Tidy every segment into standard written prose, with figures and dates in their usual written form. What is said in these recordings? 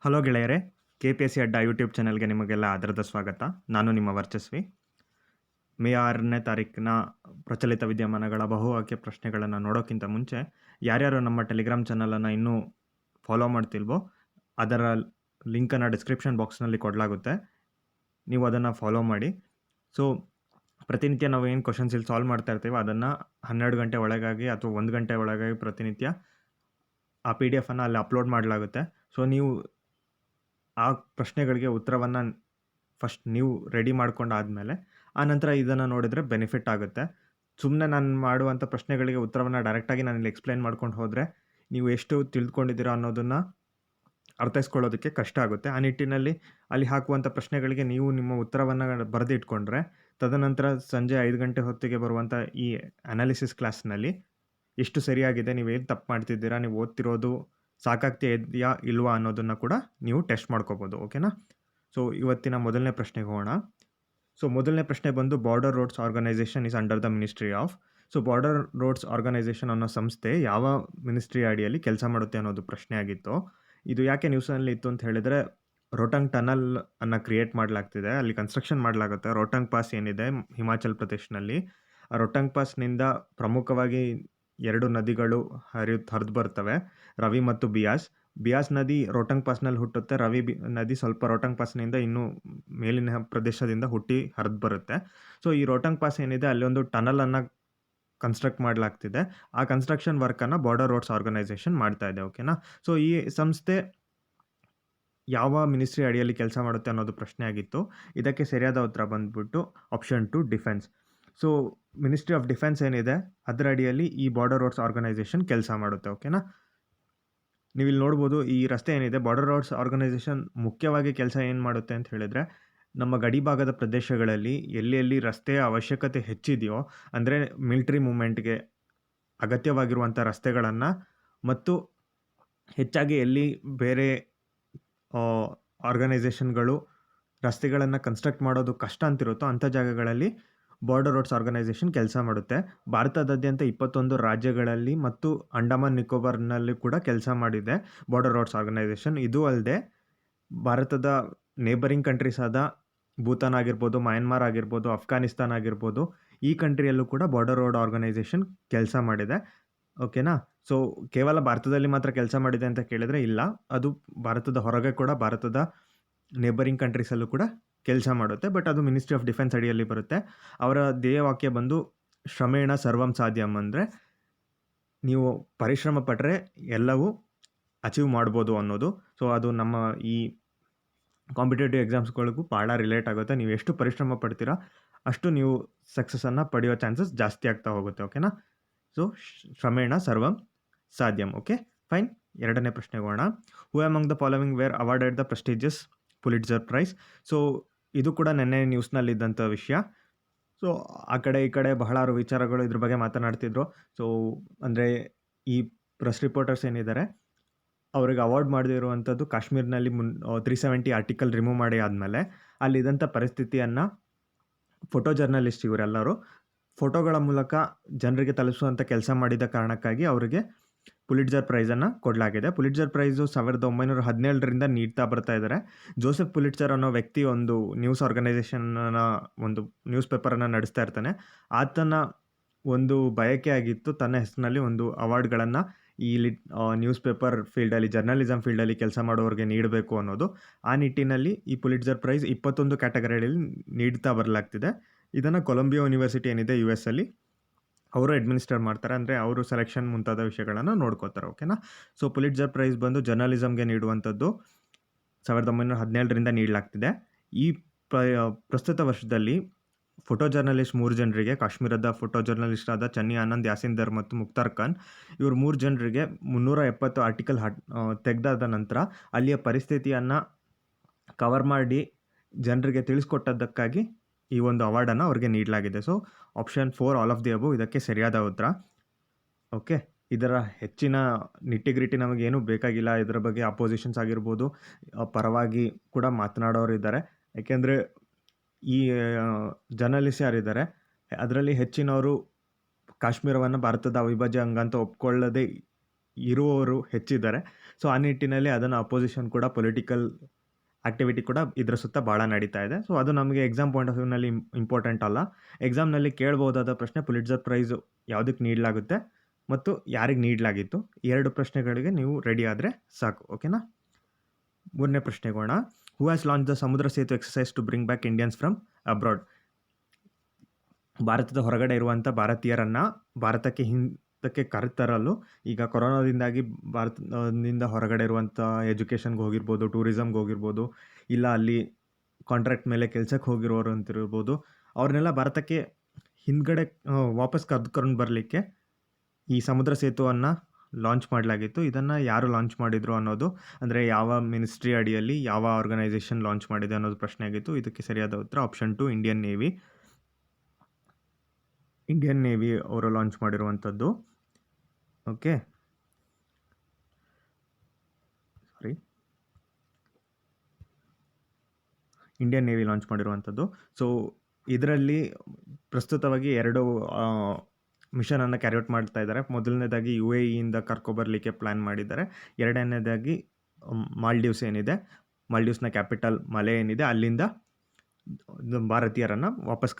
Hello ಗೆಳೆಯರೇ, KPSC ಅಡ್ಡ YouTube ಚಾನಲ್ಗೆ ನಿಮಗೆಲ್ಲ ಆದರದ ಸ್ವಾಗತ. ನಾನು ನಿಮ್ಮ ವರ್ಚಸ್ವಿ. ಮೇ 6ನೇ ತಾರೀಕಿನ ಪ್ರಚಲಿತ ವಿದ್ಯಮಾನಗಳ ಬಹು ಆಯ್ಕೆ ಪ್ರಶ್ನೆಗಳನ್ನು ನೋಡೋಕ್ಕಿಂತ ಮುಂಚೆ ಯಾರ್ಯಾರು ನಮ್ಮ ಟೆಲಿಗ್ರಾಮ್ ಚಾನಲನ್ನು ಇನ್ನೂ ಫಾಲೋ ಮಾಡ್ತಿಲ್ವೋ ಅದರ ಲಿಂಕನ್ನು ಡಿಸ್ಕ್ರಿಪ್ಷನ್ ಬಾಕ್ಸ್ನಲ್ಲಿ ಕೊಡಲಾಗುತ್ತೆ. ನೀವು ಅದನ್ನು ಫಾಲೋ ಮಾಡಿ. ಸೊ ಪ್ರತಿನಿತ್ಯ ನಾವು ಏನು ಕ್ವಶನ್ಸ್ ಇಲ್ಲಿ ಸಾಲ್ವ್ ಮಾಡ್ತಾ ಇರ್ತೀವೋ ಅದನ್ನು 12 ಗಂಟೆ ಒಳಗಾಗಿ ಅಥವಾ 1 ಗಂಟೆ ಒಳಗಾಗಿ ಪ್ರತಿನಿತ್ಯ ಆ PDF ಅನ್ನು ಅಲ್ಲಿ ಅಪ್ಲೋಡ್ ಮಾಡಲಾಗುತ್ತೆ. ಸೊ ನೀವು ಆ ಪ್ರಶ್ನೆಗಳಿಗೆ ಉತ್ತರವನ್ನು ಫಸ್ಟ್ ನೀವು ರೆಡಿ ಮಾಡ್ಕೊಂಡಾದಮೇಲೆ ಆನಂತರ ಇದನ್ನು ನೋಡಿದರೆ ಬೆನಿಫಿಟ್ ಆಗುತ್ತೆ. ಸುಮ್ಮನೆ ನಾನು ಮಾಡುವಂಥ ಪ್ರಶ್ನೆಗಳಿಗೆ ಉತ್ತರವನ್ನು ಡೈರೆಕ್ಟಾಗಿ ನಾನು ಇಲ್ಲಿ ಎಕ್ಸ್ಪ್ಲೈನ್ ಮಾಡ್ಕೊಂಡು ಹೋದರೆ ನೀವು ಎಷ್ಟು ತಿಳ್ಕೊಂಡಿದ್ದೀರಾ ಅನ್ನೋದನ್ನು ಅರ್ಥೈಸ್ಕೊಳ್ಳೋದಕ್ಕೆ ಕಷ್ಟ ಆಗುತ್ತೆ. ಆ ನಿಟ್ಟಿನಲ್ಲಿ ಅಲ್ಲಿ ಹಾಕುವಂಥ ಪ್ರಶ್ನೆಗಳಿಗೆ ನೀವು ನಿಮ್ಮ ಉತ್ತರವನ್ನು ಬರೆದಿಟ್ಕೊಂಡ್ರೆ ತದನಂತರ ಸಂಜೆ 5 ಗಂಟೆ ಹೊತ್ತಿಗೆ ಬರುವಂಥ ಈ ಅನಾಲಿಸಿಸ್ ಕ್ಲಾಸ್ನಲ್ಲಿ ಎಷ್ಟು ಸರಿಯಾಗಿದೆ, ನೀವೇನು ತಪ್ಪು ಮಾಡ್ತಿದ್ದೀರಾ, ನೀವು ಓದ್ತಿರೋದು ಸಾಕಾಗ್ತಿದೆಯಾ ಇಲ್ವಾ ಅನ್ನೋದನ್ನು ಕೂಡ ನೀವು ಟೆಸ್ಟ್ ಮಾಡ್ಕೋಬೋದು. ಓಕೆನಾ? ಸೊ ಇವತ್ತಿನ ಮೊದಲನೇ ಪ್ರಶ್ನೆಗೆ ಹೋಗೋಣ. ಸೊ ಮೊದಲನೇ ಪ್ರಶ್ನೆ ಬಂದು border roads organisation is under the ministry of. So border roads organisation ಅನ್ನೋ ಸಂಸ್ಥೆ ಯಾವ ಮಿನಿಸ್ಟ್ರಿ ಅಡಿಯಲ್ಲಿ ಕೆಲಸ ಮಾಡುತ್ತೆ ಅನ್ನೋದು ಪ್ರಶ್ನೆ ಆಗಿತ್ತು. ಇದು ಯಾಕೆ ನ್ಯೂಸಲ್ಲಿ ಇತ್ತು ಅಂತ ಹೇಳಿದರೆ, ರೋಟಂಗ್ ಟನಲ್ ಅನ್ನು ಕ್ರಿಯೇಟ್ ಮಾಡಲಾಗ್ತಿದೆ, ಅಲ್ಲಿ ಕನ್ಸ್ಟ್ರಕ್ಷನ್ ಮಾಡಲಾಗುತ್ತೆ. ರೋಟಂಗ್ ಪಾಸ್ ಏನಿದೆ ಹಿಮಾಚಲ್ ಪ್ರದೇಶನಲ್ಲಿ, ಆ ರೋಟಂಗ್ ಪಾಸ್ನಿಂದ ಪ್ರಮುಖವಾಗಿ 2 ನದಿಗಳು ಹರಿದು ಬರ್ತವೆ, ರವಿ ಮತ್ತು ಬಿಯಾಸ್. ಬಿಯಾಸ್ ನದಿ ರೋಟಂಗ್ ಪಾಸ್ನಲ್ಲಿ ಹುಟ್ಟುತ್ತೆ, ನದಿ ಸ್ವಲ್ಪ ರೋಟಂಗ್ ಪಾಸ್ನಿಂದ ಇನ್ನೂ ಮೇಲಿನ ಪ್ರದೇಶದಿಂದ ಹುಟ್ಟಿ ಹರಿದು ಬರುತ್ತೆ. ಸೊ ಈ ರೋಟಂಗ್ ಪಾಸ್ ಏನಿದೆ ಅಲ್ಲಿ ಒಂದು ಟನಲನ್ನು ಕನ್ಸ್ಟ್ರಕ್ಟ್ ಮಾಡಲಾಗ್ತಿದೆ. ಆ ಕನ್ಸ್ಟ್ರಕ್ಷನ್ ವರ್ಕನ್ನು ಬಾರ್ಡರ್ ರೋಡ್ಸ್ ಆರ್ಗನೈಸೇಷನ್ ಮಾಡ್ತಾ ಇದೆ. ಓಕೆನಾ? ಸೊ ಈ ಸಂಸ್ಥೆ ಯಾವ ಮಿನಿಸ್ಟ್ರಿ ಅಡಿಯಲ್ಲಿ ಕೆಲಸ ಮಾಡುತ್ತೆ ಅನ್ನೋದು ಪ್ರಶ್ನೆ ಆಗಿತ್ತು. ಇದಕ್ಕೆ ಸರಿಯಾದ ಉತ್ತರ ಬಂದ್ಬಿಟ್ಟು option 2 defence. So ministry of defence ಏನಿದೆ ಅದರ ಅಡಿಯಲ್ಲಿ ಈ ಬಾರ್ಡರ್ ರೋಡ್ಸ್ ಆರ್ಗನೈಸೇಷನ್ ಕೆಲಸ ಮಾಡುತ್ತೆ. ಓಕೆನಾ? ನೀವಿಲ್ಲಿ ನೋಡ್ಬೋದು, ಈ ರಸ್ತೆ ಏನಿದೆ ಬಾರ್ಡರ್ ರೋಡ್ಸ್ ಆರ್ಗನೈಸೇಷನ್ ಮುಖ್ಯವಾಗಿ ಕೆಲಸ ಏನು ಮಾಡುತ್ತೆ ಅಂತ ಹೇಳಿದರೆ, ನಮ್ಮ ಗಡಿ ಭಾಗದ ಪ್ರದೇಶಗಳಲ್ಲಿ ಎಲ್ಲಿ ರಸ್ತೆಯ ಅವಶ್ಯಕತೆ ಹೆಚ್ಚಿದೆಯೋ, ಅಂದರೆ ಮಿಲಿಟರಿ ಮೂವ್ಮೆಂಟ್ಗೆ ಅಗತ್ಯವಾಗಿರುವಂಥ ರಸ್ತೆಗಳನ್ನು ಮತ್ತು ಹೆಚ್ಚಾಗಿ ಎಲ್ಲಿ ಬೇರೆ ಆರ್ಗನೈಸೇಷನ್ಗಳು ರಸ್ತೆಗಳನ್ನು ಕನ್ಸ್ಟ್ರಕ್ಟ್ ಮಾಡೋದು ಕಷ್ಟ ಅಂತಿರುತ್ತೋ ಅಂಥ ಜಾಗಗಳಲ್ಲಿ ಬಾರ್ಡರ್ ರೋಡ್ಸ್ ಆರ್ಗನೈಸೇಷನ್ ಕೆಲಸ ಮಾಡುತ್ತೆ. ಭಾರತದಾದ್ಯಂತ 21 ರಾಜ್ಯಗಳಲ್ಲಿ ಮತ್ತು ಅಂಡಮಾನ್ ನಿಕೋಬಾರ್ನಲ್ಲಿ ಕೂಡ ಕೆಲಸ ಮಾಡಿದೆ ಬಾರ್ಡರ್ ರೋಡ್ಸ್ ಆರ್ಗನೈಸೇಷನ್. ಇದು ಅಲ್ಲದೆ ಭಾರತದ ನೇಬರಿಂಗ್ ಕಂಟ್ರೀಸ್ ಆದ ಭೂತಾನ್ ಆಗಿರ್ಬೋದು, ಮಯನ್ಮಾರ್ ಆಗಿರ್ಬೋದು, ಅಫ್ಘಾನಿಸ್ತಾನ್ ಆಗಿರ್ಬೋದು, ಈ ಕಂಟ್ರಿಯಲ್ಲೂ ಕೂಡ ಬಾರ್ಡರ್ ರೋಡ್ ಆರ್ಗನೈಸೇಷನ್ ಕೆಲಸ ಮಾಡಿದೆ. ಓಕೆನಾ? ಸೊ ಕೇವಲ ಭಾರತದಲ್ಲಿ ಮಾತ್ರ ಕೆಲಸ ಮಾಡಿದೆ ಅಂತ ಕೇಳಿದರೆ ಇಲ್ಲ, ಅದು ಭಾರತದ ಹೊರಗೆ ಕೂಡ ಭಾರತದ ನೇಬರಿಂಗ್ ಕಂಟ್ರೀಸಲ್ಲೂ ಕೂಡ ಕೆಲಸ ಮಾಡುತ್ತೆ. ಬಟ್ ಅದು ಮಿನಿಸ್ಟ್ರಿ ಆಫ್ ಡಿಫೆನ್ಸ್ ಅಡಿಯಲ್ಲಿ ಬರುತ್ತೆ. ಅವರ ಧ್ಯೇಯವಾಕ್ಯ ಬಂದು ಶ್ರಮೇಣ ಸರ್ವಂ ಸಾಧ್ಯಂ, ಅಂದರೆ ನೀವು ಪರಿಶ್ರಮ ಪಟ್ಟರೆ ಎಲ್ಲವೂ ಅಚೀವ್ ಮಾಡ್ಬೋದು ಅನ್ನೋದು. ಸೊ ಅದು ನಮ್ಮ ಈ ಕಾಂಪಿಟೇಟಿವ್ ಎಕ್ಸಾಮ್ಸ್ಗಳಿಗೂ ಭಾಳ ರಿಲೇಟ್ ಆಗುತ್ತೆ. ನೀವು ಎಷ್ಟು ಪರಿಶ್ರಮ ಪಡ್ತೀರಾ ಅಷ್ಟು ನೀವು ಸಕ್ಸಸ್ಸನ್ನು ಪಡೆಯೋ ಚಾನ್ಸಸ್ ಜಾಸ್ತಿ ಆಗ್ತಾ ಹೋಗುತ್ತೆ. ಓಕೆನಾ? ಸೊ ಶ್ರಮೇಣ ಸರ್ವಂ ಸಾಧ್ಯಂ. Okay, fine. ಎರಡನೇ ಪ್ರಶ್ನೆಗೆ ಹೋಗೋಣ. Who among the following were awarded the prestigious Pulitzer prize. So ಇದು ಕೂಡ ನೆನ್ನೆ ನ್ಯೂಸ್ನಲ್ಲಿದ್ದಂಥ ವಿಷಯ. ಸೊ ಆ ಕಡೆ ಈ ಕಡೆ ಬಹಳಾರು ವಿಚಾರಗಳು ಇದ್ರ ಬಗ್ಗೆ ಮಾತನಾಡ್ತಿದ್ರು. ಸೊ ಅಂದರೆ ಈ ಪ್ರೆಸ್ ರಿಪೋರ್ಟರ್ಸ್ ಏನಿದ್ದಾರೆ ಅವ್ರಿಗೆ ಅವಾರ್ಡ್ ಮಾಡದಿರುವಂಥದ್ದು ಕಾಶ್ಮೀರ್ನಲ್ಲಿ 370 ಆರ್ಟಿಕಲ್ ರಿಮೂವ್ ಮಾಡಿ ಆದಮೇಲೆ ಅಲ್ಲಿದ್ದಂಥ ಪರಿಸ್ಥಿತಿಯನ್ನು ಫೋಟೋ ಜರ್ನಲಿಸ್ಟ್ ಇವರೆಲ್ಲರೂ ಫೋಟೋಗಳ ಮೂಲಕ ಜನರಿಗೆ ತಲುಪಿಸುವಂಥ ಕೆಲಸ ಮಾಡಿದ ಕಾರಣಕ್ಕಾಗಿ ಅವರಿಗೆ ಪುಲಿಟ್ಜರ್ ಪ್ರೈಸನ್ನು ಕೊಡಲಾಗಿದೆ. ಪುಲಿಟ್ಜರ್ ಪ್ರೈಸು 1917ರಿಂದ ನೀಡ್ತಾ ಬರ್ತಾ ಇದ್ದಾರೆ. ಜೋಸೆಫ್ ಪುಲಿಟ್ಜರ್ ಅನ್ನೋ ವ್ಯಕ್ತಿ ಒಂದು ನ್ಯೂಸ್ ಆರ್ಗನೈಸೇಷನ್ನ ಒಂದು ನ್ಯೂಸ್ ಪೇಪರನ್ನು ನಡೆಸ್ತಾ ಇರ್ತಾನೆ. ಆತನ ಒಂದು ಬಯಕೆ ಆಗಿತ್ತು ತನ್ನ ಹೆಸರಿನಲ್ಲಿ ಒಂದು ಅವಾರ್ಡ್ಗಳನ್ನು ಈ ನ್ಯೂಸ್ ಪೇಪರ್ ಫೀಲ್ಡಲ್ಲಿ, ಜರ್ನಲಿಸಮ್ ಫೀಲ್ಡಲ್ಲಿ ಕೆಲಸ ಮಾಡೋರಿಗೆ ನೀಡಬೇಕು ಅನ್ನೋದು. ಆ ನಿಟ್ಟಿನಲ್ಲಿ ಈ ಪುಲಿಟ್ಜರ್ ಪ್ರೈಸ್ 21 ಕ್ಯಾಟಗರಿಯಲ್ಲಿ ನೀಡ್ತಾ ಬರಲಾಗ್ತಿದೆ. ಇದನ್ನು ಕೊಲಂಬಿಯಾ ಯೂನಿವರ್ಸಿಟಿ ಏನಿದೆ US ಅಲ್ಲಿ ಅವರು ಅಡ್ಮಿನಿಸ್ಟರ್ ಮಾಡ್ತಾರೆ, ಅಂದರೆ ಅವರು ಸೆಲೆಕ್ಷನ್ ಮುಂತಾದ ವಿಷಯಗಳನ್ನು ನೋಡ್ಕೋತಾರೆ. ಓಕೆನಾ? ಸೊ ಪುಲಿಟ್ಜರ್ ಪ್ರೈಸ್ ಬಂದು ಜರ್ನಲಿಸಮ್ಗೆ ನೀಡುವಂಥದ್ದು 1917ರಿಂದ ನೀಡಲಾಗ್ತಿದೆ. ಈ ಪ್ರಸ್ತುತ ವರ್ಷದಲ್ಲಿ ಫೋಟೋ ಜರ್ನಲಿಸ್ಟ್ 3 ಜನರಿಗೆ, ಕಾಶ್ಮೀರದ ಫೋಟೋ ಜರ್ನಲಿಸ್ಟ್ ಆದ ಚನ್ನಿ ಆನಂದ್, ಯಾಸಿನ್ ದರ್ ಮತ್ತು ಮುಖ್ತಾರ್ ಖಾನ್, ಇವರು 3 ಜನರಿಗೆ 370 ಆರ್ಟಿಕಲ್ ತೆಗೆದಾದ ನಂತರ ಅಲ್ಲಿಯ ಪರಿಸ್ಥಿತಿಯನ್ನು ಕವರ್ ಮಾಡಿ ಜನರಿಗೆ ತಿಳಿಸ್ಕೊಟ್ಟದ್ದಕ್ಕಾಗಿ ಈ ಒಂದು ಅವಾರ್ಡನ್ನು ಅವ್ರಿಗೆ ನೀಡಲಾಗಿದೆ. So option 4 all of the above ಇದಕ್ಕೆ ಸರಿಯಾದ ಉತ್ತರ. ಓಕೆ, ಇದರ ಹೆಚ್ಚಿನ ನಿಟ್ಟಿಗ್ರಿಟಿ ನಮಗೇನು ಬೇಕಾಗಿಲ್ಲ. ಇದರ ಬಗ್ಗೆ ಅಪೋಸಿಷನ್ಸ್ ಆಗಿರ್ಬೋದು, ಪರವಾಗಿ ಕೂಡ ಮಾತನಾಡೋರು ಇದ್ದಾರೆ. ಯಾಕೆಂದರೆ ಈ ಜರ್ನಲಿಸ್ಟ್ ಯಾರಿದ್ದಾರೆ ಅದರಲ್ಲಿ ಹೆಚ್ಚಿನವರು ಕಾಶ್ಮೀರವನ್ನು ಭಾರತದ ಅವಿಭಾಜ್ಯ ಅಂಗ ಅಂತ ಒಪ್ಕೊಳ್ಳದೆ ಇರುವವರು ಹೆಚ್ಚಿದ್ದಾರೆ. ಸೊ ಆ ನಿಟ್ಟಿನಲ್ಲಿ ಅದನ್ನು ಅಪೋಸಿಷನ್ ಕೂಡ ಪೊಲಿಟಿಕಲ್ ಆಕ್ಟಿವಿಟಿ ಕೂಡ ಇದರ ಸುತ್ತ ಭಾಳ ನಡೀತಾ ಇದೆ. ಸೊ ಅದು ನಮಗೆ ಎಕ್ಸಾಮ್ ಪಾಯಿಂಟ್ ಆಫ್ ವ್ಯೂನಲ್ಲಿ ಇಂಪಾರ್ಟೆಂಟ್ ಅಲ್ಲ. ಎಕ್ಸಾಮ್ನಲ್ಲಿ ಕೇಳ್ಬೋದಾದ ಪ್ರಶ್ನೆ ಪುಲಿಟ್ಜರ್ ಪ್ರೈಸು ಯಾವುದಕ್ಕೆ ನೀಡಲಾಗುತ್ತೆ ಮತ್ತು ಯಾರಿಗೆ ನೀಡಲಾಗಿತ್ತು, 2 ಪ್ರಶ್ನೆಗಳಿಗೆ ನೀವು ರೆಡಿ ಆದರೆ ಸಾಕು. ಓಕೆನಾ. 3ನೇ ಪ್ರಶ್ನೆಗೋಣ. Who has launch the Samudra Setu exercise to bring back Indians from abroad? ಭಾರತದ ಹೊರಗಡೆ ಇರುವಂಥ ಭಾರತೀಯರನ್ನು ಭಾರತಕ್ಕೆ ಹಿಂದಕ್ಕೆ ಕರೆತರಲು ಈಗ ಕೊರೋನಾದಿಂದಾಗಿ ಭಾರತದಿಂದ ಹೊರಗಡೆ ಇರುವಂಥ ಎಜುಕೇಷನ್ಗೆ ಹೋಗಿರ್ಬೋದು, ಟೂರಿಸಮ್ಗೆ ಹೋಗಿರ್ಬೋದು, ಇಲ್ಲ ಅಲ್ಲಿ ಕಾಂಟ್ರಾಕ್ಟ್ ಮೇಲೆ ಕೆಲಸಕ್ಕೆ ಹೋಗಿರೋರು ಅಂತಿರ್ಬೋದು, ಅವ್ರನ್ನೆಲ್ಲ ಭಾರತಕ್ಕೆ ಹಿಂದ್ಗಡೆ ವಾಪಸ್ ಕರೆದುಕೊಂಡು ಬರಲಿಕ್ಕೆ ಈ ಸಮುದ್ರ ಸೇತುವನ್ನು ಲಾಂಚ್ ಮಾಡಲಾಗಿತ್ತು. ಇದನ್ನು ಯಾರು ಲಾಂಚ್ ಮಾಡಿದರು ಅನ್ನೋದು, ಅಂದರೆ ಯಾವ ಮಿನಿಸ್ಟ್ರಿ ಅಡಿಯಲ್ಲಿ ಯಾವ ಆರ್ಗನೈಸೇಷನ್ ಲಾಂಚ್ ಮಾಡಿದೆ ಅನ್ನೋದು ಪ್ರಶ್ನೆ ಆಗಿತ್ತು. ಇದಕ್ಕೆ ಸರಿಯಾದ ಉತ್ತರ option 2 Indian navy. Indian navy ಅವರು ಲಾಂಚ್ ಮಾಡಿರುವಂಥದ್ದು. ಓಕೆ, ಸಾರಿ, ಇಂಡಿಯನ್ ನೇವಿ ಲಾಂಚ್ ಮಾಡಿರುವಂಥದ್ದು. ಸೊ ಇದರಲ್ಲಿ ಪ್ರಸ್ತುತವಾಗಿ 2 ಮಿಷನನ್ನು ಕ್ಯಾರಿಔಟ್ ಮಾಡ್ತಾ ಇದ್ದಾರೆ. ಮೊದಲನೇದಾಗಿ UAE ಇಂದ ಕರ್ಕೊಬರಲಿಕ್ಕೆ ಪ್ಲ್ಯಾನ್ ಮಾಡಿದ್ದಾರೆ. 2ನೇದಾಗಿ ಮಾಲ್ಡೀವ್ಸ್ ಏನಿದೆ, ಮಾಲ್ಡೀವ್ಸ್ನ ಕ್ಯಾಪಿಟಲ್ ಮಲೆ ಏನಿದೆ, ಅಲ್ಲಿಂದ ಭಾರತೀಯರನ್ನು ವಾಪಸ್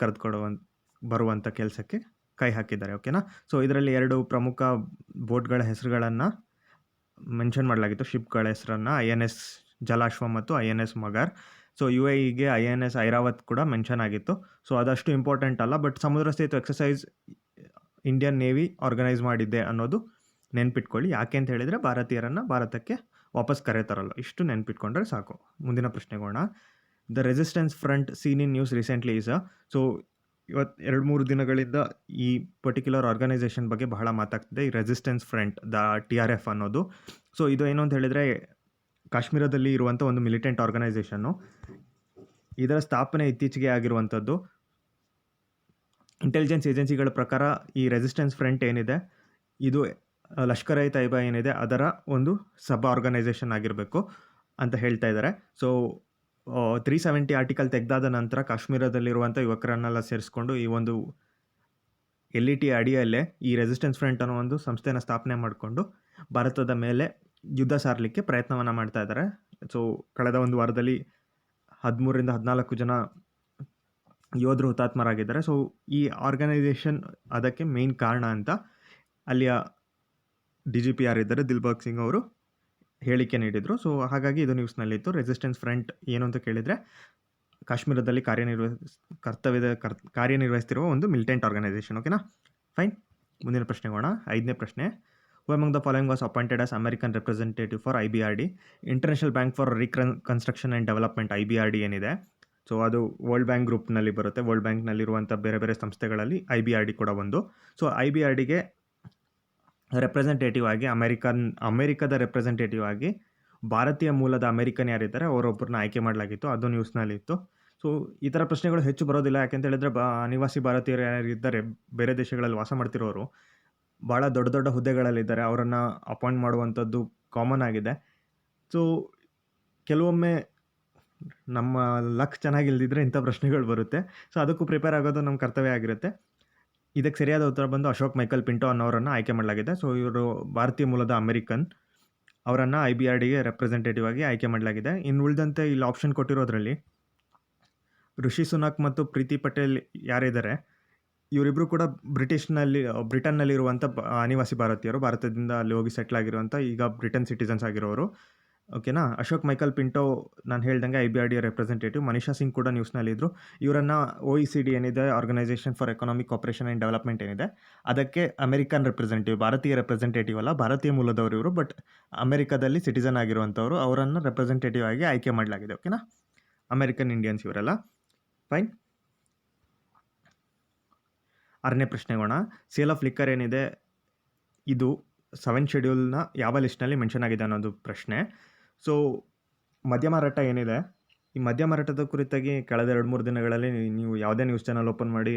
ಬರುವಂಥ ಕೆಲಸಕ್ಕೆ ಕೈ ಹಾಕಿದ್ದಾರೆ. ಓಕೆನಾ. ಸೊ ಇದರಲ್ಲಿ 2 ಪ್ರಮುಖ ಬೋಟ್ಗಳ ಹೆಸರುಗಳನ್ನು ಮೆನ್ಷನ್ ಮಾಡಲಾಗಿತ್ತು, ಶಿಪ್ಗಳ ಹೆಸರನ್ನು INS ಜಲಾಶ್ವ ಮತ್ತು INS ಮಗರ್. ಸೊ UAEಗೆ INS ಐರಾವತ್ ಕೂಡ ಮೆನ್ಷನ್ ಆಗಿತ್ತು. ಸೊ ಅದಷ್ಟು ಇಂಪಾರ್ಟೆಂಟ್ ಅಲ್ಲ, ಬಟ್ ಸಮುದ್ರ Setu exercise Indian navy organise ಮಾಡಿದ್ದೆ ಅನ್ನೋದು ನೆನ್ಪಿಟ್ಕೊಳ್ಳಿ. ಯಾಕೆ ಅಂತ ಹೇಳಿದರೆ ಭಾರತೀಯರನ್ನು ಭಾರತಕ್ಕೆ ವಾಪಸ್ ಕರೆತರಲ್ಲ. ಇಷ್ಟು ನೆನ್ಪಿಟ್ಕೊಂಡ್ರೆ ಸಾಕು. ಮುಂದಿನ ಪ್ರಶ್ನೆಗೋಣ. The resistance front seen in news recently is so ಇವತ್ತು 2-3 ದಿನಗಳಿಂದ ಈ ಪರ್ಟಿಕ್ಯುಲರ್ ಆರ್ಗನೈಸೇಷನ್ ಬಗ್ಗೆ ಬಹಳ ಮಾತಾಗ್ತಿದೆ. ಈ ರೆಸಿಸ್ಟೆನ್ಸ್ ಫ್ರಂಟ್, ದ TRF ಅನ್ನೋದು. ಸೊ ಇದು ಏನು ಅಂತ ಹೇಳಿದರೆ ಕಾಶ್ಮೀರದಲ್ಲಿ ಇರುವಂಥ ಒಂದು ಮಿಲಿಟೆಂಟ್ ಆರ್ಗನೈಸೇಷನ್ನು. ಇದರ ಸ್ಥಾಪನೆ ಇತ್ತೀಚೆಗೆ ಆಗಿರುವಂಥದ್ದು. ಇಂಟೆಲಿಜೆನ್ಸ್ ಏಜೆನ್ಸಿಗಳ ಪ್ರಕಾರ ಈ ರೆಸಿಸ್ಟೆನ್ಸ್ ಫ್ರಂಟ್ ಏನಿದೆ ಇದು ಲಷ್ಕರ್ ಇ ತೈಬಾ ಏನಿದೆ ಅದರ ಒಂದು ಸಬ್ ಆರ್ಗನೈಸೇಷನ್ ಆಗಿರಬೇಕು ಅಂತ ಹೇಳ್ತಾ ಇದ್ದಾರೆ. ಸೊ 370 ಆರ್ಟಿಕಲ್ ತೆಗೆದಾದ ನಂತರ ಕಾಶ್ಮೀರದಲ್ಲಿರುವಂಥ ಯುವಕರನ್ನೆಲ್ಲ ಸೇರಿಸ್ಕೊಂಡು ಈ ಒಂದು LET ಅಡಿಯಲ್ಲೇ ಈ ರೆಸಿಸ್ಟೆನ್ಸ್ ಫ್ರಂಟ್ ಅನ್ನೋ ಒಂದು ಸಂಸ್ಥೆನ ಸ್ಥಾಪನೆ ಮಾಡಿಕೊಂಡು ಭಾರತದ ಮೇಲೆ ಯುದ್ಧ ಸಾರಲಿಕ್ಕೆ ಪ್ರಯತ್ನವನ್ನು ಮಾಡ್ತಾ ಇದ್ದಾರೆ. ಸೊ ಕಳೆದ ಒಂದು ವಾರದಲ್ಲಿ 13ರಿಂದ 14 ಜನ ಯೋಧರು ಹುತಾತ್ಮರಾಗಿದ್ದಾರೆ. ಸೊ ಈ ಆರ್ಗನೈಸೇಷನ್ ಅದಕ್ಕೆ ಮೇನ್ ಕಾರಣ ಅಂತ ಅಲ್ಲಿಯ DGP ಯಾರಿದ್ದಾರೆ ದಿಲ್ಬಾಗ್ ಸಿಂಗ್ ಅವರು ಹೇಳಿಕೆ ನೀಡಿದರು. ಸೊ ಹಾಗಾಗಿ ಇದು ನ್ಯೂಸ್ನಲ್ಲಿತ್ತು. ರೆಸಿಸ್ಟೆನ್ಸ್ ಫ್ರಂಟ್ ಏನು ಅಂತ ಕೇಳಿದರೆ ಕಾಶ್ಮೀರದಲ್ಲಿ ಕಾರ್ಯನಿರ್ವಹಿಸ್ತಿರುವ ಒಂದು ಮಿಲಿಟೆಂಟ್ ಆರ್ಗನೈಸೇಷನ್. ಓಕೆನಾ, ಫೈನ್. ಮುಂದಿನ ಪ್ರಶ್ನೆಗೋಣ. 5ನೇ ಪ್ರಶ್ನೆ. ಹೂ among the following was appointed as American representative for IBRD? International bank for reconstruction and development, IBRD ಏನಿದೆ, ಸೊ ಅದು ವರ್ಲ್ಡ್ ಬ್ಯಾಂಕ್ ಗ್ರೂಪ್ನಲ್ಲಿ ಬರುತ್ತೆ. ವರ್ಲ್ಡ್ ಬ್ಯಾಂಕ್ನಲ್ಲಿರುವಂಥ ಬೇರೆ ಬೇರೆ ಸಂಸ್ಥೆಗಳಲ್ಲಿ IBRD ಕೂಡ ಒಂದು. ಸೊ IBRDಗೆ ರೆಪ್ರೆಸೆಂಟೇಟಿವ್ ಆಗಿ ಅಮೆರಿಕದ ರೆಪ್ರೆಸೆಂಟೇಟಿವ್ ಆಗಿ ಭಾರತೀಯ ಮೂಲದ ಅಮೆರಿಕನ್ ಯಾರಿದ್ದಾರೆ ಅವರೊಬ್ಬರನ್ನ ಆಯ್ಕೆ ಮಾಡಲಾಗಿತ್ತು. ಅದು ನ್ಯೂಸ್ನಲ್ಲಿತ್ತು. ಸೊ ಈ ಥರ ಪ್ರಶ್ನೆಗಳು ಹೆಚ್ಚು ಬರೋದಿಲ್ಲ. ಯಾಕೆಂತ ಹೇಳಿದ್ರೆ ಅನಿವಾಸಿ ಭಾರತೀಯರು ಯಾರಿದ್ದಾರೆ, ಬೇರೆ ದೇಶಗಳಲ್ಲಿ ವಾಸ ಮಾಡ್ತಿರೋರು ಭಾಳ ದೊಡ್ಡ ದೊಡ್ಡ ಹುದ್ದೆಗಳಲ್ಲಿದ್ದಾರೆ. ಅವರನ್ನು ಅಪಾಯಿಂಟ್ ಮಾಡುವಂಥದ್ದು ಕಾಮನ್ ಆಗಿದೆ. ಸೊ ಕೆಲವೊಮ್ಮೆ ನಮ್ಮ ಲಕ್ ಚೆನ್ನಾಗಿಲ್ದಿದ್ರೆ ಇಂಥ ಪ್ರಶ್ನೆಗಳು ಬರುತ್ತೆ. ಸೊ ಅದಕ್ಕೂ ಪ್ರಿಪೇರ್ ಆಗೋದು ನಮ್ಮ ಕರ್ತವ್ಯ ಆಗಿರುತ್ತೆ. ಇದಕ್ಕೆ ಸರಿಯಾದ ಉತ್ತರ ಬಂದು ಅಶೋಕ್ ಮೈಕಲ್ ಪಿಂಟೋ ಅನ್ನೋರನ್ನು ಆಯ್ಕೆ ಮಾಡಲಾಗಿದೆ. ಸೊ ಇವರು ಭಾರತೀಯ ಮೂಲದ ಅಮೆರಿಕನ್, ಅವರನ್ನು IBRDಗೆ ರೆಪ್ರೆಸೆಂಟೇಟಿವ್ ಆಗಿ ಆಯ್ಕೆ ಮಾಡಲಾಗಿದೆ. ಇನ್ನು ಉಳಿದಂತೆ ಇಲ್ಲಿ ಆಪ್ಷನ್ ಕೊಟ್ಟಿರೋದ್ರಲ್ಲಿ ಋಷಿ ಸುನಾಕ್ ಮತ್ತು ಪ್ರೀತಿ ಪಟೇಲ್ ಯಾರಿದ್ದಾರೆ, ಇವರಿಬ್ಬರು ಕೂಡ ಬ್ರಿಟನ್ನಲ್ಲಿರುವಂಥ ಅನಿವಾಸಿ ಭಾರತೀಯರು, ಭಾರತದಿಂದ ಅಲ್ಲಿ ಹೋಗಿ ಸೆಟ್ಲ್ ಆಗಿರುವಂಥ ಈಗ ಬ್ರಿಟನ್ ಸಿಟಿಸನ್ಸ್ ಆಗಿರೋರು. ಓಕೆನಾ. ಅಶೋಕ್ ಮೈಕಲ್ ಪಿಂಟೋ ನಾನು ಹೇಳ್ದಂಗೆ IBRD ರೆಪ್ರೆಸೆಂಟೇಟಿವ್. ಮನಿಷಾ ಸಿಂಗ್ ಕೂಡ ನ್ಯೂಸ್ನಲ್ಲಿದ್ದರು. ಇವರನ್ನು OECD ಏನಿದೆ, organisation for economic cooperation and development ಏನಿದೆ ಅದಕ್ಕೆ ಅಮೆರಿಕನ್ ರೆಪ್ರೆಸೆಂಟೇಟಿವ್, ಭಾರತೀಯ ರೆಪ್ರೆಸೆಂಟೇಟಿವ್ ಅಲ್ಲ, ಭಾರತೀಯ ಮೂಲದವರು ಇವರು, ಬಟ್ ಅಮೆರಿಕದಲ್ಲಿ ಸಿಟಿಸನ್ ಆಗಿರುವಂಥವ್ರು, ಅವರನ್ನು ರೆಪ್ರೆಸೆಂಟೇಟಿವ್ ಆಗಿ ಆಯ್ಕೆ ಮಾಡಲಾಗಿದೆ. ಓಕೆನಾ. ಅಮೆರಿಕನ್ ಇಂಡಿಯನ್ಸ್ ಇವರೆಲ್ಲ. ಫೈನ್. 6ನೇ ಪ್ರಶ್ನೆಗೋಣ. ಸೇಲ್ ಆಫ್ ಲಿಕ್ಕರ್ ಏನಿದೆ ಇದು 7 ಶೆಡ್ಯೂಲ್ನ ಯಾವ ಲಿಸ್ಟ್ನಲ್ಲಿ ಮೆನ್ಷನ್ ಆಗಿದೆ ಅನ್ನೋದು ಪ್ರಶ್ನೆ. ಸೊ ಮದ್ಯ ಮಾರಾಟ ಏನಿದೆ, ಈ ಮದ್ಯ ಮಾರಾಟದ ಕುರಿತಾಗಿ ಕಳೆದ 2-3 ದಿನಗಳಲ್ಲಿ ನೀವು ಯಾವುದೇ ನ್ಯೂಸ್ ಚಾನಲ್ ಓಪನ್ ಮಾಡಿ,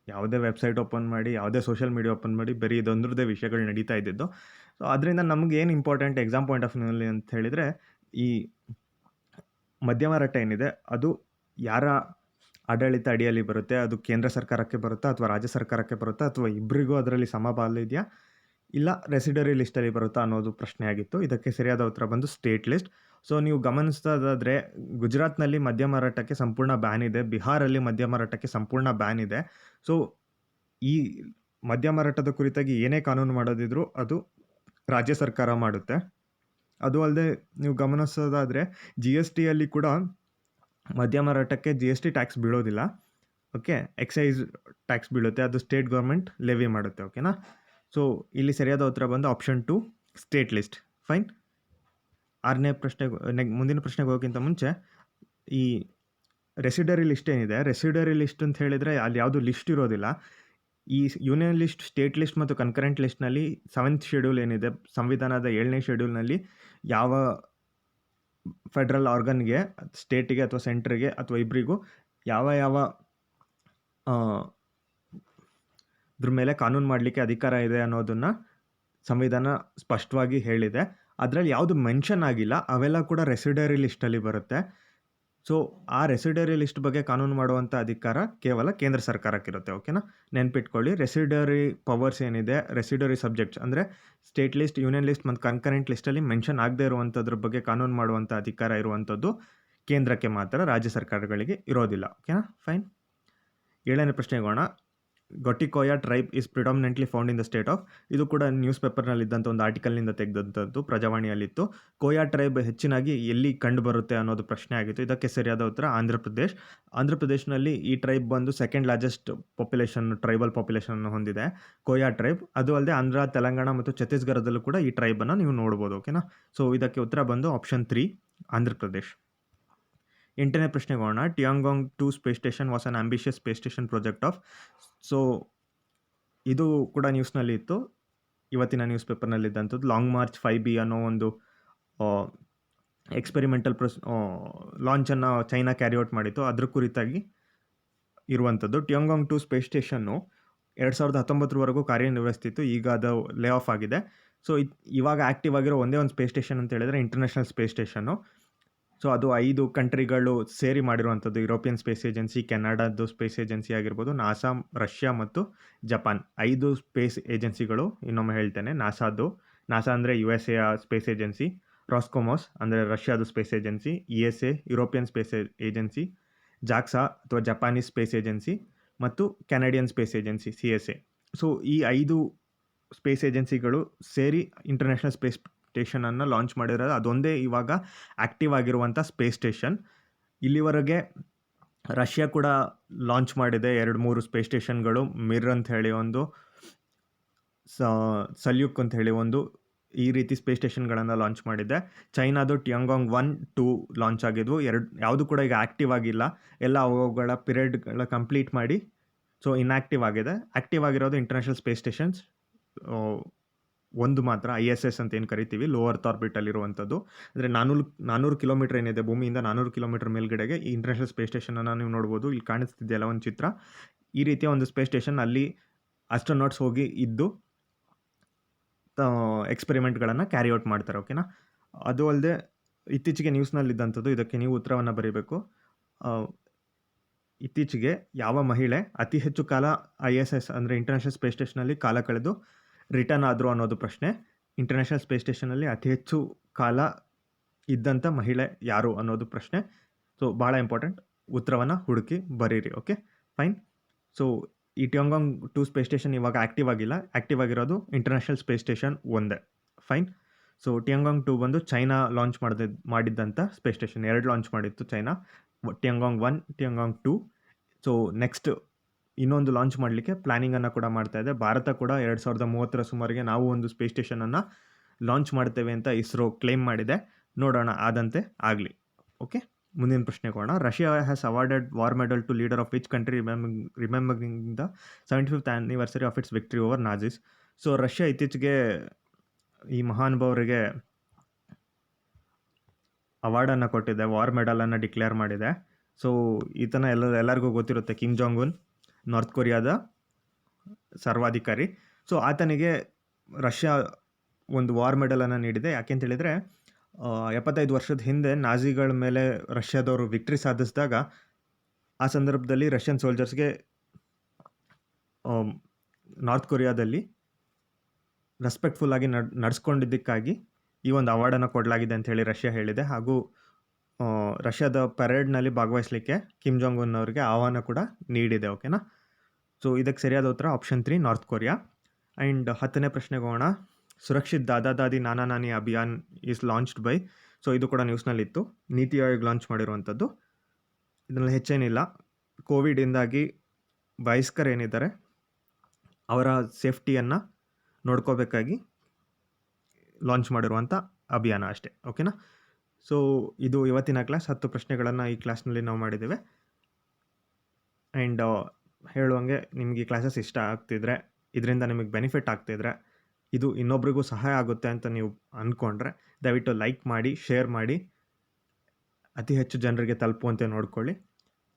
ಯಾವುದೇ ವೆಬ್ಸೈಟ್ ಓಪನ್ ಮಾಡಿ, ಯಾವುದೇ ಸೋಷಿಯಲ್ ಮೀಡಿಯಾ ಓಪನ್ ಮಾಡಿ, ಬರೀ ಇದೊಂದ್ರದ್ದೇ ವಿಷಯಗಳು ನಡೀತಾ ಇದ್ದಿದ್ದು. ಸೊ ಅದರಿಂದ ನಮ್ಗೆ ಏನು ಇಂಪಾರ್ಟೆಂಟ್ ಎಕ್ಸಾಮ್ ಪಾಯಿಂಟ್ ಆಫ್ ವ್ಯೂನಲ್ಲಿ ಅಂತ ಹೇಳಿದರೆ, ಈ ಮದ್ಯ ಮಾರಾಟ ಏನಿದೆ ಅದು ಯಾರ ಆಡಳಿತ ಅಡಿಯಲ್ಲಿ ಬರುತ್ತೆ, ಅದು ಕೇಂದ್ರ ಸರ್ಕಾರಕ್ಕೆ ಬರುತ್ತಾ ಅಥವಾ ರಾಜ್ಯ ಸರ್ಕಾರಕ್ಕೆ ಬರುತ್ತಾ ಅಥವಾ ಇಬ್ಬರಿಗೂ ಅದರಲ್ಲಿ ಸಮಪಾಲು ಇದೆಯಾ, ಇಲ್ಲ ರೆಸಿಡರಿ ಲಿಸ್ಟಲ್ಲಿ ಬರುತ್ತಾ ಅನ್ನೋದು ಪ್ರಶ್ನೆ ಆಗಿತ್ತು. ಇದಕ್ಕೆ ಸರಿಯಾದ ಉತ್ತರ ಬಂದು ಸ್ಟೇಟ್ ಲಿಸ್ಟ್. ಸೊ ನೀವು ಗಮನಿಸೋದಾದರೆ ಗುಜರಾತ್ನಲ್ಲಿ ಮದ್ಯ ಮಾರಾಟಕ್ಕೆ ಸಂಪೂರ್ಣ ಬ್ಯಾನ್ ಇದೆ. ಬಿಹಾರಲ್ಲಿ ಮದ್ಯ ಮಾರಾಟಕ್ಕೆ ಸಂಪೂರ್ಣ ಬ್ಯಾನ್ ಇದೆ. ಸೊ ಈ ಮದ್ಯ ಮಾರಾಟದ ಕುರಿತಾಗಿ ಏನೇ ಕಾನೂನು ಮಾಡೋದಿದ್ರೂ ಅದು ರಾಜ್ಯ ಸರ್ಕಾರ ಮಾಡುತ್ತೆ. ಅದು ಅಲ್ಲದೆ ನೀವು ಗಮನಿಸೋದಾದರೆ ಜಿ ಎಸ್ ಟಿಯಲ್ಲಿ ಕೂಡ ಮದ್ಯ ಮಾರಾಟಕ್ಕೆ ಜಿ ಎಸ್ ಟಿ ಟ್ಯಾಕ್ಸ್ ಬೀಳೋದಿಲ್ಲ. ಓಕೆ, ಎಕ್ಸೈಸ್ ಟ್ಯಾಕ್ಸ್ ಬೀಳುತ್ತೆ, ಅದು ಸ್ಟೇಟ್ ಗೌರ್ಮೆಂಟ್ ಲೆವಿ ಮಾಡುತ್ತೆ. ಓಕೆನಾ. ಸೊ ಇಲ್ಲಿ ಸರಿಯಾದ ಉತ್ತರ ಬಂದು ಆಪ್ಷನ್ 2 ಸ್ಟೇಟ್ ಲಿಸ್ಟ್. ಫೈನ್. ಮುಂದಿನ ಪ್ರಶ್ನೆಗೆ ಹೋಗೋಕ್ಕಿಂತ ಮುಂಚೆ ಈ ರೆಸಿಡರಿ ಲಿಸ್ಟ್ ಏನಿದೆ, ರೆಸಿಡರಿ ಲಿಸ್ಟ್ ಅಂತ ಹೇಳಿದರೆ ಅಲ್ಲಿ ಯಾವುದು ಲಿಸ್ಟ್ ಇರೋದಿಲ್ಲ. ಈ ಯೂನಿಯನ್ ಲಿಸ್ಟ್, ಸ್ಟೇಟ್ ಲಿಸ್ಟ್ ಮತ್ತು ಕನ್ಕರೆಂಟ್ ಲಿಸ್ಟ್ನಲ್ಲಿ 7th ಶೆಡ್ಯೂಲ್ ಏನಿದೆ, ಸಂವಿಧಾನದ 7ನೇ ಶೆಡ್ಯೂಲ್ನಲ್ಲಿ ಯಾವ ಫೆಡ್ರಲ್ ಆರ್ಗನ್ಗೆ, ಸ್ಟೇಟಿಗೆ ಅಥವಾ ಸೆಂಟ್ರಿಗೆ ಅಥವಾ ಇಬ್ಬರಿಗೂ ಯಾವ ಇದ್ರ ಮೇಲೆ ಕಾನೂನು ಮಾಡಲಿಕ್ಕೆ ಅಧಿಕಾರ ಇದೆ ಅನ್ನೋದನ್ನು ಸಂವಿಧಾನ ಸ್ಪಷ್ಟವಾಗಿ ಹೇಳಿದೆ. ಅದರಲ್ಲಿ ಯಾವುದು ಮೆನ್ಷನ್ ಆಗಿಲ್ಲ ಅವೆಲ್ಲ ಕೂಡ ರೆಸಿಡರಿ ಲಿಸ್ಟಲ್ಲಿ ಬರುತ್ತೆ. ಸೊ ಆ ರೆಸಿಡರಿ ಲಿಸ್ಟ್ ಬಗ್ಗೆ ಕಾನೂನು ಮಾಡುವಂಥ ಅಧಿಕಾರ ಕೇವಲ ಕೇಂದ್ರ ಸರ್ಕಾರಕ್ಕಿರುತ್ತೆ. ಓಕೆನಾ, ನೆನ್ಪಿಟ್ಕೊಳ್ಳಿ. ರೆಸಿಡರಿ ಪವರ್ಸ್ ಏನಿದೆ, ರೆಸಿಡರಿ ಸಬ್ಜೆಕ್ಟ್ಸ್ ಅಂದರೆ ಸ್ಟೇಟ್ ಲಿಸ್ಟ್, ಯೂನಿಯನ್ ಲಿಸ್ಟ್ ಮತ್ತು ಕನ್ಕರೆಂಟ್ ಲಿಸ್ಟಲ್ಲಿ ಮೆನ್ಷನ್ ಆಗದೇ ಇರುವಂಥದ್ರ ಬಗ್ಗೆ ಕಾನೂನು ಮಾಡುವಂಥ ಅಧಿಕಾರ ಇರುವಂಥದ್ದು ಕೇಂದ್ರಕ್ಕೆ ಮಾತ್ರ, ರಾಜ್ಯ ಸರ್ಕಾರಗಳಿಗೆ ಇರೋದಿಲ್ಲ. ಓಕೆನಾ, ಫೈನ್. 7ನೇ ಪ್ರಶ್ನೆಗೆ ಹೋಗೋಣ. Gottikoya tribe is predominantly found in the state of. ಇದು ಕೂಡ ನ್ಯೂಸ್ ಪೇಪರ್ನಲ್ಲಿದ್ದಂಥ ಒಂದು ಆರ್ಟಿಕಲ್ನಿಂದ ತೆಗೆದಂಥದ್ದು, ಪ್ರಜಾವಾಣಿಯಲ್ಲಿತ್ತು. ಕೋಯಾ ಟ್ರೈಬ್ ಹೆಚ್ಚಿನಾಗಿ ಎಲ್ಲಿ ಕಂಡು ಬರುತ್ತೆ ಅನ್ನೋದು ಪ್ರಶ್ನೆ ಆಗಿತ್ತು. ಇದಕ್ಕೆ ಸರಿಯಾದ ಉತ್ತರ ಆಂಧ್ರ ಪ್ರದೇಶ್. ಆಂಧ್ರ ಪ್ರದೇಶನಲ್ಲಿ ಈ ಟ್ರೈಬ್ ಬಂದು ಸೆಕೆಂಡ್ ಲಾರ್ಜೆಸ್ಟ್ ಟ್ರೈಬಲ್ ಪಾಪ್ಯುಲೇಷನ್ ಹೊಂದಿದೆ, ಕೋಯಾ ಟ್ರೈಬ್. ಅದು ಅಲ್ಲದೆ ಆಂಧ್ರ, ತೆಲಂಗಾಣ ಮತ್ತು ಛತ್ತೀಸ್ಗಢದಲ್ಲೂ ಕೂಡ ಈ ಟ್ರೈಬನ್ನು ನೀವು ನೋಡ್ಬೋದು. ಓಕೆನಾ. ಸೊ ಇದಕ್ಕೆ ಉತ್ತರ ಬಂದು ಆಪ್ಷನ್ 3 ಆಂಧ್ರ ಪ್ರದೇಶ್. 8ನೇ ಪ್ರಶ್ನೆಗೆ ಹೋಗೋಣ. ಟಿಯಾಂಗಾಂಗ್ 2 space station was an ambitious space station project of. So ಇದು ಕೂಡ ನ್ಯೂಸ್ನಲ್ಲಿ ಇತ್ತು, ಇವತ್ತಿನ ನ್ಯೂಸ್ ಪೇಪರ್ನಲ್ಲಿದ್ದಂಥದ್ದು. ಲಾಂಗ್ ಮಾರ್ಚ್ 5B ಅನ್ನೋ ಒಂದು ಎಕ್ಸ್ಪೆರಿಮೆಂಟಲ್ ಲಾಂಚನ್ನು ಚೈನಾ ಕ್ಯಾರಿಔಟ್ ಮಾಡಿತ್ತು, ಅದ್ರ ಕುರಿತಾಗಿ ಇರುವಂಥದ್ದು. ಟಿಯಾಂಗಾಂಗ್ 2 ಸ್ಪೇಸ್ ಸ್ಟೇಷನ್ನು 2019ವರೆಗೂ ಕಾರ್ಯನಿರ್ವಹಿಸ್ತಿತ್ತು. ಈಗ ಅದು ಲೇ ಆಫ್ ಆಗಿದೆ. ಸೊ ಇವಾಗ ಆ್ಯಕ್ಟಿವ್ ಆಗಿರೋ ಒಂದೇ ಒಂದು ಸ್ಪೇಸ್ ಸ್ಟೇಷನ್ ಅಂತ ಹೇಳಿದರೆ ಇಂಟರ್ನ್ಯಾಷನಲ್ ಸ್ಪೇಸ್ ಸ್ಟೇಷನ್ನು. ಸೊ ಅದು 5 ಕಂಟ್ರಿಗಳು ಸೇರಿ ಮಾಡಿರುವಂಥದ್ದು. ಯುರೋಪಿಯನ್ ಸ್ಪೇಸ್ ಏಜೆನ್ಸಿ, ಕೆನಡಾದು ಸ್ಪೇಸ್ ಏಜೆನ್ಸಿ ಆಗಿರ್ಬೋದು, ನಾಸಾ, ರಷ್ಯಾ ಮತ್ತು ಜಪಾನ್. 5 ಸ್ಪೇಸ್ ಏಜೆನ್ಸಿಗಳು. ಇನ್ನೊಮ್ಮೆ ಹೇಳ್ತೇನೆ, ನಾಸಾ ಅಂದರೆ USA ಸ್ಪೇಸ್ ಏಜೆನ್ಸಿ, ರಾಸ್ಕೊಮೋಸ್ ಅಂದರೆ ರಷ್ಯಾದು space agency, ESA European space agency, JAXA ಅಥವಾ ಜಪಾನೀಸ್ ಸ್ಪೇಸ್ ಏಜೆನ್ಸಿ ಮತ್ತು Canadian space agency CSA. So ಈ 5 ಸ್ಪೇಸ್ ಏಜೆನ್ಸಿಗಳು ಸೇರಿ ಇಂಟರ್ನ್ಯಾಷನಲ್ ಸ್ಪೇಸ್ ಸ್ಟೇಷನನ್ನು ಲಾಂಚ್ ಮಾಡಿರೋದು. ಅದೊಂದೇ ಇವಾಗ ಆ್ಯಕ್ಟಿವ್ ಆಗಿರುವಂಥ ಸ್ಪೇಸ್ ಸ್ಟೇಷನ್. ಇಲ್ಲಿವರೆಗೆ ರಷ್ಯಾ ಕೂಡ ಲಾಂಚ್ ಮಾಡಿದೆ 2-3 ಸ್ಪೇಸ್ ಸ್ಟೇಷನ್ಗಳು. ಮಿರ್ ಅಂತ ಹೇಳಿ ಒಂದು, ಸಲ್ಯೂಕ್ ಅಂತ ಹೇಳಿ ಒಂದು, ಈ ರೀತಿ ಸ್ಪೇಸ್ ಸ್ಟೇಷನ್ಗಳನ್ನು ಲಾಂಚ್ ಮಾಡಿದೆ. ಚೈನಾದು ಟಿಯಾಂಗಾಂಗ್ 1, 2 ಲಾಂಚ್ ಆಗಿದ್ವು. ಯಾವುದು ಕೂಡ ಈಗ ಆ್ಯಕ್ಟಿವ್ ಆಗಿಲ್ಲ. ಎಲ್ಲ ಅವುಗಳ ಪಿರಿಯಡ್ಗಳ ಕಂಪ್ಲೀಟ್ ಮಾಡಿ ಸೊ ಇನ್ಆ್ಯಕ್ಟಿವ್ ಆಗಿದೆ. ಆ್ಯಕ್ಟಿವ್ ಆಗಿರೋದು ಇಂಟರ್ನ್ಯಾಷನಲ್ ಸ್ಪೇಸ್ ಸ್ಟೇಷನ್ಸ್ ಒಂದು ಮಾತ್ರ, ISS ಅಂತ ಏನು ಕರಿತೀವಿ, ಲೋ ಅರ್ತ್ ಆರ್ಬಿಟಲ್ಲಿರುವಂಥದ್ದು. ಅಂದರೆ 400 ಕಿಲೋಮೀಟರ್ ಏನಿದೆ, ಭೂಮಿಯಿಂದ 400 ಕಿಲೋಮೀಟರ್ ಮೇಲ್ಗಡೆಗೆ ಈ ಇಂಟರ್ನ್ಯಾಷನಲ್ ಸ್ಪೇಸ್ ಸ್ಟೇಷನನ್ನು ನೀವು ನೋಡ್ಬೋದು. ಇಲ್ಲಿ ಕಾಣಿಸ್ತಿದೆಯಲ್ಲ ಒಂದು ಚಿತ್ರ, ಈ ರೀತಿಯ ಒಂದು ಸ್ಪೇಸ್ ಸ್ಟೇಷನ್. ಅಲ್ಲಿ ಆಸ್ಟ್ರೋನಾಟ್ಸ್ ಹೋಗಿ ಇದ್ದು ಎಕ್ಸ್ಪೆರಿಮೆಂಟ್ಗಳನ್ನು ಕ್ಯಾರಿಔಟ್ ಮಾಡ್ತಾರೆ. ಓಕೆನಾ. ಅದು ಅಲ್ಲದೆ ಇತ್ತೀಚೆಗೆ ನ್ಯೂಸ್ನಲ್ಲಿದ್ದಂಥದ್ದು, ಇದಕ್ಕೆ ನೀವು ಉತ್ತರವನ್ನು ಬರೀಬೇಕು. ಇತ್ತೀಚೆಗೆ ಯಾವ ಮಹಿಳೆ ಅತಿ ಹೆಚ್ಚು ಕಾಲ ISS ಅಂದರೆ ಇಂಟರ್ನ್ಯಾಷನಲ್ ಸ್ಪೇಸ್ ಸ್ಟೇಷನಲ್ಲಿ ಕಾಲ ಕಳೆದು ರಿಟರ್ನ್ ಆದರು ಅನ್ನೋದು ಪ್ರಶ್ನೆ. ಇಂಟರ್ನ್ಯಾಷನಲ್ ಸ್ಪೇಸ್ ಸ್ಟೇಷನಲ್ಲಿ ಅತಿ ಹೆಚ್ಚು ಕಾಲ ಇದ್ದಂಥ ಮಹಿಳೆ ಯಾರು ಅನ್ನೋದು ಪ್ರಶ್ನೆ. ಸೊ ಭಾಳ ಇಂಪಾರ್ಟೆಂಟ್, ಉತ್ತರವನ್ನು ಹುಡುಕಿ ಬರೀರಿ. Okay, fine. ಸೊ ಈ ಟಿಯಾಂಗಾಂಗ್ 2 ಸ್ಪೇಸ್ ಸ್ಟೇಷನ್ ಇವಾಗ ಆ್ಯಕ್ಟಿವ್ ಆಗಿಲ್ಲ. ಆ್ಯಕ್ಟಿವ್ ಆಗಿರೋದು ಇಂಟರ್ನ್ಯಾಷನಲ್ ಸ್ಪೇಸ್ ಸ್ಟೇಷನ್ ಒಂದೇ. ಫೈನ್. ಸೊ ಟಿಯಾಂಗಾಂಗ್ 2 ಬಂದು ಚೈನಾ ಲಾಂಚ್ ಮಾಡಿದ್ದಂಥ ಸ್ಪೇಸ್ ಸ್ಟೇಷನ್. 2 ಲಾಂಚ್ ಮಾಡಿತ್ತು China, Tiangong 1, Tiangong 2. So next ಇನ್ನೊಂದು ಲಾಂಚ್ ಮಾಡಲಿಕ್ಕೆ ಪ್ಲ್ಯಾನಿಂಗನ್ನು ಕೂಡ ಮಾಡ್ತಾ ಇದೆ. ಭಾರತ ಕೂಡ 2030 ಸುಮಾರಿಗೆ ನಾವು ಒಂದು ಸ್ಪೇಸ್ ಸ್ಟೇಷನನ್ನು ಲಾಂಚ್ ಮಾಡ್ತೇವೆ ಅಂತ ಇಸ್ರೋ ಕ್ಲೇಮ್ ಮಾಡಿದೆ. ನೋಡೋಣ, ಆದಂತೆ ಆಗಲಿ. ಓಕೆ, ಮುಂದಿನ ಪ್ರಶ್ನೆಗೆ ಹೋಗೋಣ. Russia has awarded war medal to leader of which country remembering the 75th anniversary of its victory over Nazis. So Russia ಇತ್ತೀಚೆಗೆ ಈ ಮಹಾನುಭಾವರಿಗೆ ಅವಾರ್ಡನ್ನು ಕೊಟ್ಟಿದೆ, ವಾರ್ ಮೆಡಲನ್ನು ಡಿಕ್ಲೇರ್ ಮಾಡಿದೆ. ಸೊ ಈತನ ಎಲ್ಲರಿಗೂ ಗೊತ್ತಿರುತ್ತೆ, ಕಿಮ್ ಜಾಂಗ್ ಉನ್, ನಾರ್ತ್ ಕೊರಿಯಾದ ಸರ್ವಾಧಿಕಾರಿ. ಸೊ ಆತನಿಗೆ ರಷ್ಯಾ ಒಂದು ವಾರ್ ಮೆಡಲನ್ನು ನೀಡಿದೆ. ಯಾಕೆಂತ ಹೇಳಿದರೆ 75 ವರ್ಷದ ಹಿಂದೆ ನಾಜಿಗಳ ಮೇಲೆ ರಷ್ಯಾದವರು ವಿಕ್ಟ್ರಿ ಸಾಧಿಸಿದಾಗ ಆ ಸಂದರ್ಭದಲ್ಲಿ ರಷ್ಯನ್ ಸೋಲ್ಜರ್ಸ್ಗೆ ನಾರ್ತ್ ಕೊರಿಯಾದಲ್ಲಿ ರೆಸ್ಪೆಕ್ಟ್‌ಫುಲ್ಲಾಗಿ ನಡೆಸ್ಕೊಂಡಿದ್ದಕ್ಕಾಗಿ ಈ ಒಂದು ಅವಾರ್ಡನ್ನು ಕೊಡಲಾಗಿದೆ ಅಂತ ಹೇಳಿ ರಷ್ಯಾ ಹೇಳಿದೆ. ಹಾಗೂ ರಷ್ಯಾದ ಪರೇಡ್‌ನಲ್ಲಿ ಭಾಗವಹಿಸಲಿಕ್ಕೆ ಕಿಮ್ ಜಾಂಗ್ ಉನ್ ಅವರಿಗೆ ಆಹ್ವಾನ ಕೂಡ ನೀಡಿದೆ. ಓಕೆನಾ? ಸೊ ಇದಕ್ಕೆ ಸರಿಯಾದ ಉತ್ತರ ಆಪ್ಷನ್ 3 ನಾರ್ತ್ ಕೊರಿಯಾ. ಆ್ಯಂಡ್ 10ನೇ ಪ್ರಶ್ನೆಗೆ ಹೋಗೋಣ. Surakshit Dada Dadi Nana Nani Abhiyan is launched by. So ಇದು ಕೂಡ ನ್ಯೂಸ್ನಲ್ಲಿತ್ತು. ನೀತಿ ಆಯೋಗ್ ಲಾಂಚ್ ಮಾಡಿರುವಂಥದ್ದು. ಇದರಲ್ಲಿ ಹೆಚ್ಚೇನಿಲ್ಲ. ಕೋವಿಡಿಂದಾಗಿ ವಯಸ್ಕರೇನಿದ್ದಾರೆ ಅವರ ಸೇಫ್ಟಿಯನ್ನು ನೋಡ್ಕೋಬೇಕಾಗಿ ಲಾಂಚ್ ಮಾಡಿರುವಂಥ ಅಭಿಯಾನ ಅಷ್ಟೇ. ಓಕೆನಾ? ಸೊ ಇದು ಇವತ್ತಿನ ಕ್ಲಾಸ್. 10 ಪ್ರಶ್ನೆಗಳನ್ನು ಈ ಕ್ಲಾಸ್ನಲ್ಲಿ ನಾವು ಮಾಡಿದ್ದೇವೆ. ಆ್ಯಂಡ್ ಹೇಳುವಂಗೆ ನಿಮಗೆ ಈ ಕ್ಲಾಸಸ್ ಇಷ್ಟ ಆಗ್ತಿದ್ರೆ, ಇದರಿಂದ ನಿಮಗೆ ಬೆನಿಫಿಟ್ ಆಗ್ತಿದ್ರೆ, ಇದು ಇನ್ನೊಬ್ರಿಗೂ ಸಹಾಯ ಆಗುತ್ತೆ ಅಂತ ನೀವು ಅಂದ್ಕೊಂಡ್ರೆ ದಯವಿಟ್ಟು ಲೈಕ್ ಮಾಡಿ, ಶೇರ್ ಮಾಡಿ, ಅತಿ ಹೆಚ್ಚು ಜನರಿಗೆ ತಲುಪುವಂತೆ ನೋಡ್ಕೊಳ್ಳಿ.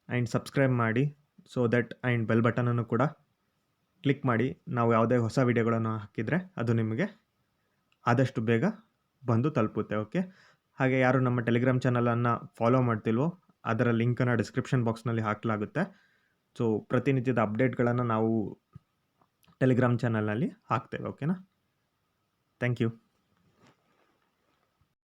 ಆ್ಯಂಡ್ ಸಬ್ಸ್ಕ್ರೈಬ್ ಮಾಡಿ ಸೊ ದಟ್ ಆ್ಯಂಡ್ ಬೆಲ್ ಬಟನನ್ನು ಕೂಡ ಕ್ಲಿಕ್ ಮಾಡಿ. ನಾವು ಯಾವುದೇ ಹೊಸ ವಿಡಿಯೋಗಳನ್ನು ಹಾಕಿದರೆ ಅದು ನಿಮಗೆ ಆದಷ್ಟು ಬೇಗ ಬಂದು ತಲುಪುತ್ತೆ. ಓಕೆ? ಹಾಗೆ ಯಾರು ನಮ್ಮ ಟೆಲಿಗ್ರಾಮ್ ಚಾನಲನ್ನು ಫಾಲೋ ಮಾಡ್ತಿಲ್ವೋ ಅದರ ಲಿಂಕನ್ನು ಡಿಸ್ಕ್ರಿಪ್ಷನ್ ಬಾಕ್ಸ್ನಲ್ಲಿ ಹಾಕಲಾಗುತ್ತೆ. ಸೊ ಪ್ರತಿನಿತ್ಯದ ಅಪ್ಡೇಟ್ಗಳನ್ನು ನಾವು ಟೆಲಿಗ್ರಾಮ್ ಚಾನಲ್ನಲ್ಲಿ ಹಾಕ್ತೇವೆ. ಓಕೆನಾ? Thank you.